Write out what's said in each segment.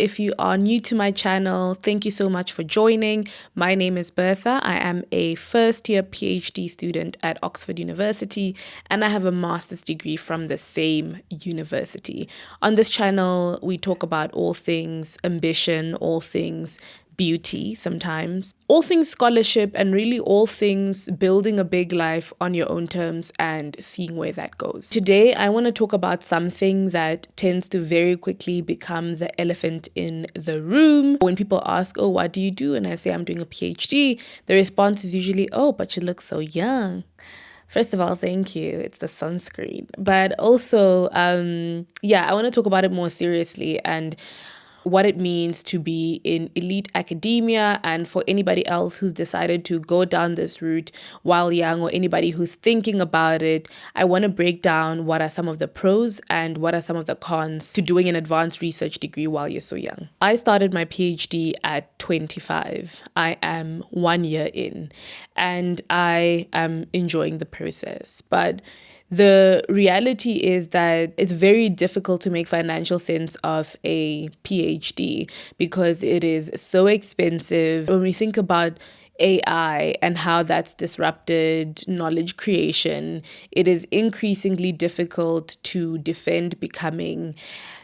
If you are new to my channel, thank you so much for joining. My name is Bertha. I am a first-year PhD student at Oxford University, and I have a master's degree from the same university. On this channel, we talk about all things ambition, all things beauty sometimes, all things scholarship, and really all things building a big life on your own terms and seeing where that goes. Today, I want to talk about something that tends to very quickly become the elephant in the room. When people ask, oh, what do you do? And I say, I'm doing a PhD, the response is usually, oh, but you look so young. First of all, thank you. It's the sunscreen. But also, I want to talk about it more seriously and what it means to be in elite academia, and for anybody else who's decided to go down this route while young, or anybody who's thinking about it. I want to break down what are some of the pros and what are some of the cons to doing an advanced research degree while you're so young. I started my PhD at 25. I am 1 year in, and I am enjoying the process. But the reality is that it's very difficult to make financial sense of a PhD because it is so expensive. When we think about AI and how that's disrupted knowledge creation, it is increasingly difficult to defend becoming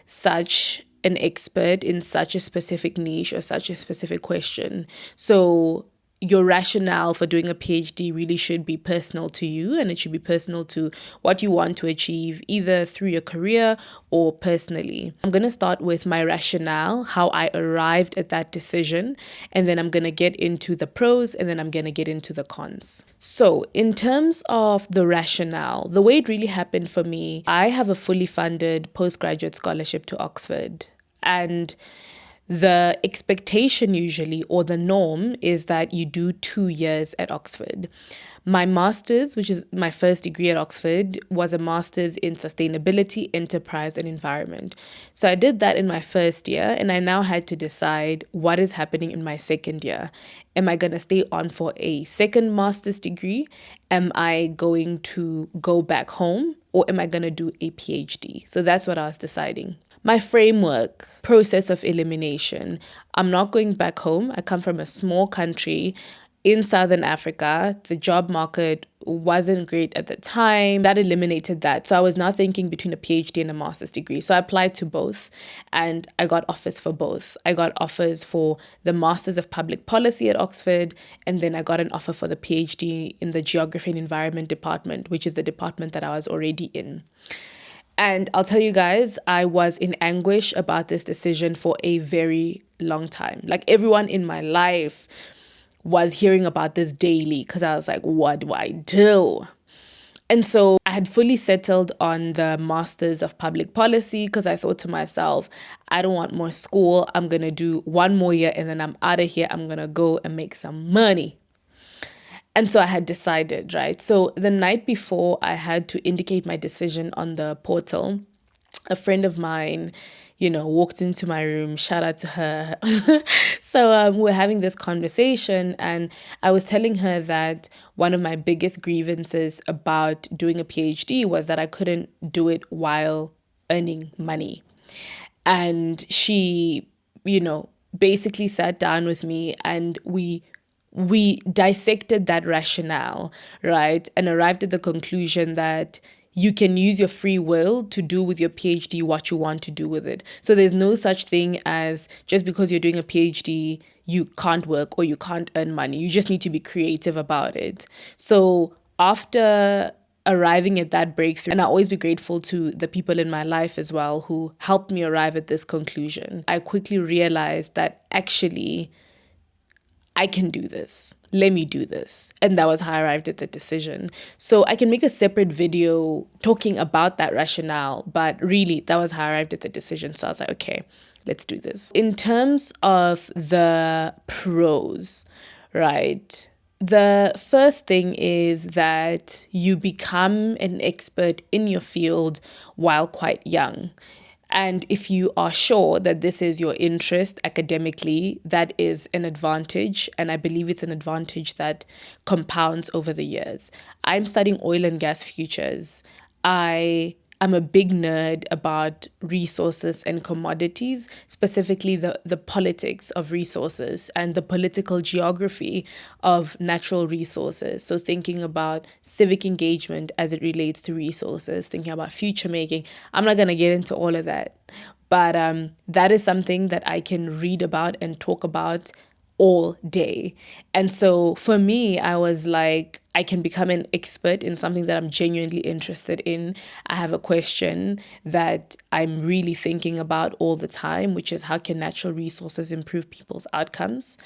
such an expert in such a specific niche or such a specific question. So your rationale for doing a PhD really should be personal to you, and it should be personal to what you want to achieve, either through your career or personally. I'm going to start with my rationale, how I arrived at that decision, and then I'm going to get into the pros, and then I'm going to get into the cons. So in terms of the rationale, the way it really happened for me, I have a fully funded postgraduate scholarship to Oxford, and the expectation usually, or the norm, is that you do 2 years at Oxford. My master's, which is my first degree at Oxford, was a master's in sustainability, enterprise, and environment. So I did that in my first year, and I now had to decide what is happening in my second year. Am I going to stay on for a second master's degree? Am I going to go back home? Or am I going to do a PhD? So that's what I was deciding. My framework, process of elimination. I'm not going back home. I come from a small country in Southern Africa. The job market wasn't great at the time. That eliminated that. So I was now thinking between a PhD and a master's degree. So I applied to both, and I got offers for both. I got offers for the Masters of Public Policy at Oxford, and then I got an offer for the PhD in the Geography and Environment department, which is the department that I was already in. And I'll tell you guys, I was in anguish about this decision for a very long time. Like, everyone in my life was hearing about this daily because I was like, what do I do? And so I had fully settled on the Masters of Public Policy because I thought to myself, I don't want more school. I'm going to do 1 more year and then I'm out of here. I'm going to go and make some money. And so I had decided, right? So the night before I had to indicate my decision on the portal, a friend of mine, walked into my room. Shout out to her. So we're having this conversation, and I was telling her that one of my biggest grievances about doing a PhD was that I couldn't do it while earning money. And she, basically sat down with me, and we dissected that rationale, right? And arrived at the conclusion that you can use your free will to do with your PhD what you want to do with it. So there's no such thing as just because you're doing a PhD, you can't work or you can't earn money. You just need to be creative about it. So after arriving at that breakthrough, and I always be grateful to the people in my life as well who helped me arrive at this conclusion, I quickly realized that actually I can do this. Let me do this. And that was how I arrived at the decision. So I can make a separate video talking about that rationale, but really that was how I arrived at the decision. So I was like, okay, let's do this. In terms of the pros, right? The first thing is that you become an expert in your field while quite young. And if you are sure that this is your interest academically, that is an advantage. And I believe it's an advantage that compounds over the years. I'm studying oil and gas futures. I I'm a big nerd about resources and commodities, specifically the politics of resources and the political geography of natural resources. So thinking about civic engagement as it relates to resources, thinking about future making. I'm not going to get into all of that. But that is something that I can read about and talk about all day. And so for me, I was like, I can become an expert in something that I'm genuinely interested in. I have a question that I'm really thinking about all the time, which is how can natural resources improve people's outcomes?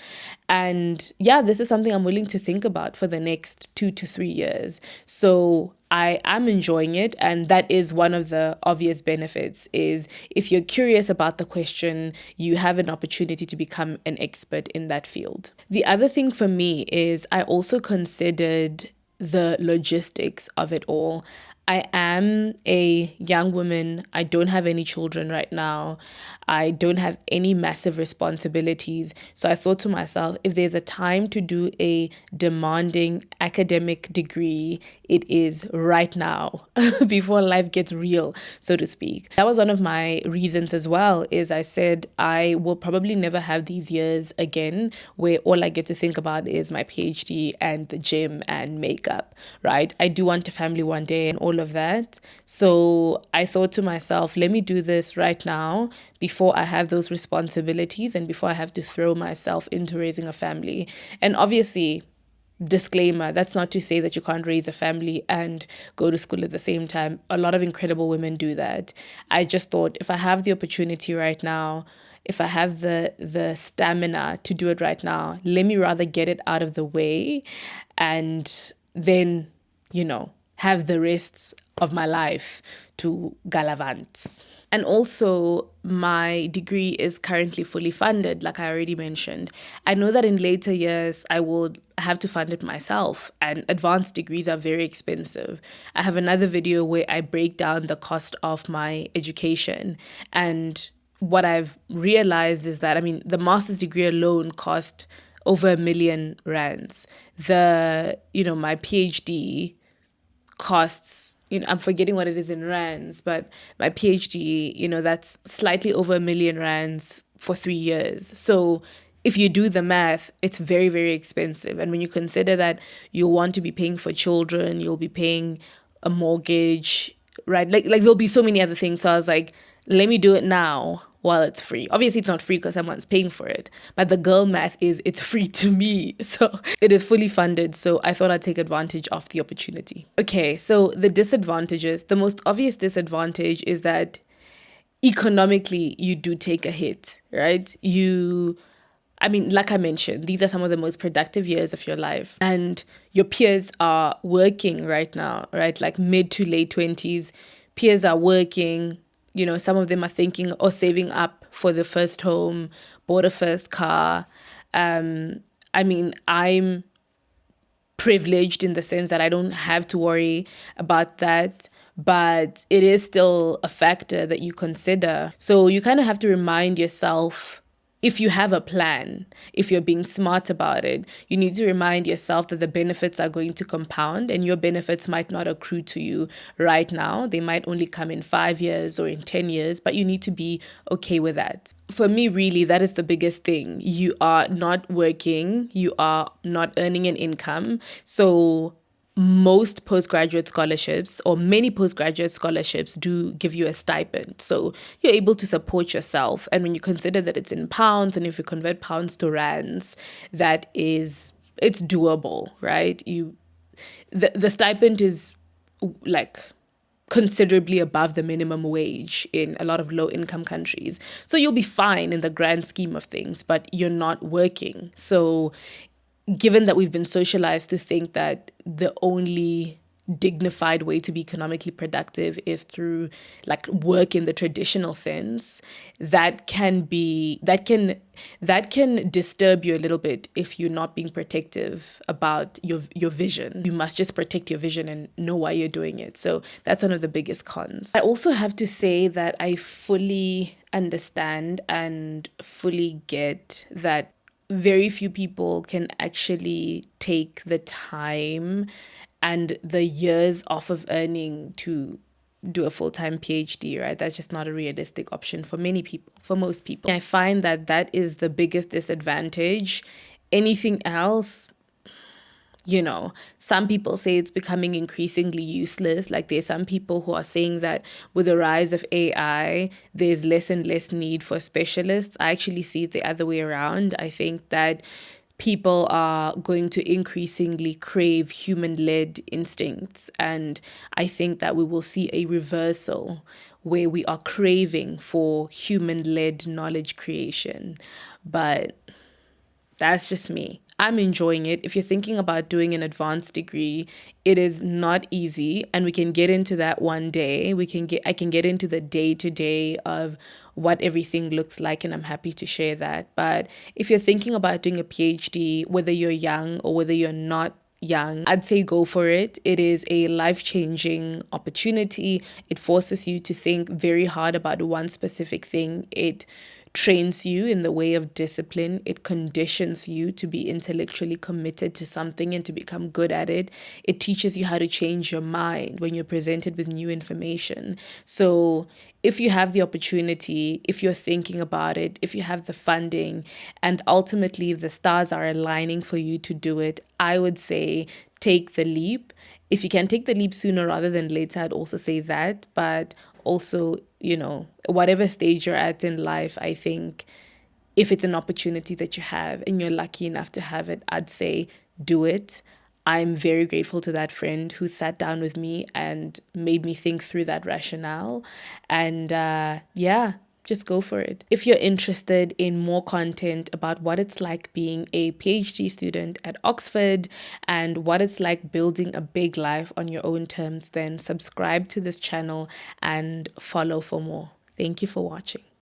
And yeah, this is something I'm willing to think about for the next 2 to 3 years. So I am enjoying it. And that is one of the obvious benefits is if you're curious about the question, you have an opportunity to become an expert in that field. The other thing for me is I also considered the logistics of it all. I am a young woman. I don't have any children right now. I don't have any massive responsibilities. So I thought to myself, if there's a time to do a demanding academic degree, it is right now before life gets real, so to speak. That was one of my reasons as well, is I said I will probably never have these years again where all I get to think about is my PhD and the gym and makeup, right? I do want a family one day and all of that. So I thought to myself, let me do this right now before I have those responsibilities and before I have to throw myself into raising a family. And obviously, disclaimer, that's not to say that you can't raise a family and go to school at the same time. A lot of incredible women do that. I just thought if I have the opportunity right now, if I have the stamina to do it right now, let me rather get it out of the way and then, have the rest of my life to galavant. And also, my degree is currently fully funded, like I already mentioned. I know that in later years, I will have to fund it myself, and advanced degrees are very expensive. I have another video where I break down the cost of my education. And what I've realized is that, the master's degree alone cost over R1 million. My PhD costs, I'm forgetting what it is in rands, but my PhD, that's slightly over R1 million for 3 years. So if you do the math, it's very, very expensive. And when you consider that you'll want to be paying for children, you'll be paying a mortgage, right? Like there'll be so many other things. So I was like, let me do it now while it's free. Obviously, it's not free because someone's paying for it. But the girl math is it's free to me. So it is fully funded. So I thought I'd take advantage of the opportunity. Okay, so the disadvantages. The most obvious disadvantage is that economically, you do take a hit, right? Like I mentioned, these are some of the most productive years of your life. And your peers are working right now, right? Like mid to late 20s, peers are working. Some of them are thinking or saving up for the first home, bought a first car. I'm privileged in the sense that I don't have to worry about that, but it is still a factor that you consider. So you kind of have to remind yourself, if you have a plan, if you're being smart about it, you need to remind yourself that the benefits are going to compound and your benefits might not accrue to you right now. They might only come in 5 years or in 10 years, but you need to be okay with that. For me, really, that is the biggest thing. You are not working, you are not earning an income. So most postgraduate scholarships or many postgraduate scholarships do give you a stipend. So you're able to support yourself. And when you consider that it's in pounds and if you convert pounds to rands, it's doable, right? The stipend is like considerably above the minimum wage in a lot of low income countries. So you'll be fine in the grand scheme of things, but you're not working. So given that we've been socialized to think that the only dignified way to be economically productive is through like work in the traditional sense, that can disturb you a little bit if you're not being protective about your vision. You must just protect your vision and know why you're doing it. So that's one of the biggest cons. I also have to say that I fully understand and fully get that very few people can actually take the time and the years off of earning to do a full-time PhD, right? That's just not a realistic option for many people, for most people. I find that that is the biggest disadvantage. Anything else, some people say it's becoming increasingly useless. Like there's some people who are saying that with the rise of AI, there's less and less need for specialists. I actually see it the other way around. I think that people are going to increasingly crave human-led instincts. And I think that we will see a reversal where we are craving for human-led knowledge creation. But that's just me. I'm enjoying it. If you're thinking about doing an advanced degree, it is not easy, and we can get into that one day. I can get into the day-to-day of what everything looks like, and I'm happy to share that. But if you're thinking about doing a PhD, whether you're young or whether you're not young, I'd say go for it. It is a life-changing opportunity. It forces you to think very hard about one specific thing. It trains you in the way of discipline. It conditions you to be intellectually committed to something and to become good at it. It teaches you how to change your mind when you're presented with new information. So if you have the opportunity, if you're thinking about it, if you have the funding, and ultimately if the stars are aligning for you to do it, I would say take the leap. If you can take the leap sooner rather than later, I'd also say that. But also, whatever stage you're at in life, I think if it's an opportunity that you have and you're lucky enough to have it, I'd say do it. I'm very grateful to that friend who sat down with me and made me think through that rationale. And yeah, just go for it. If you're interested in more content about what it's like being a PhD student at Oxford and what it's like building a big life on your own terms, then subscribe to this channel and follow for more. Thank you for watching.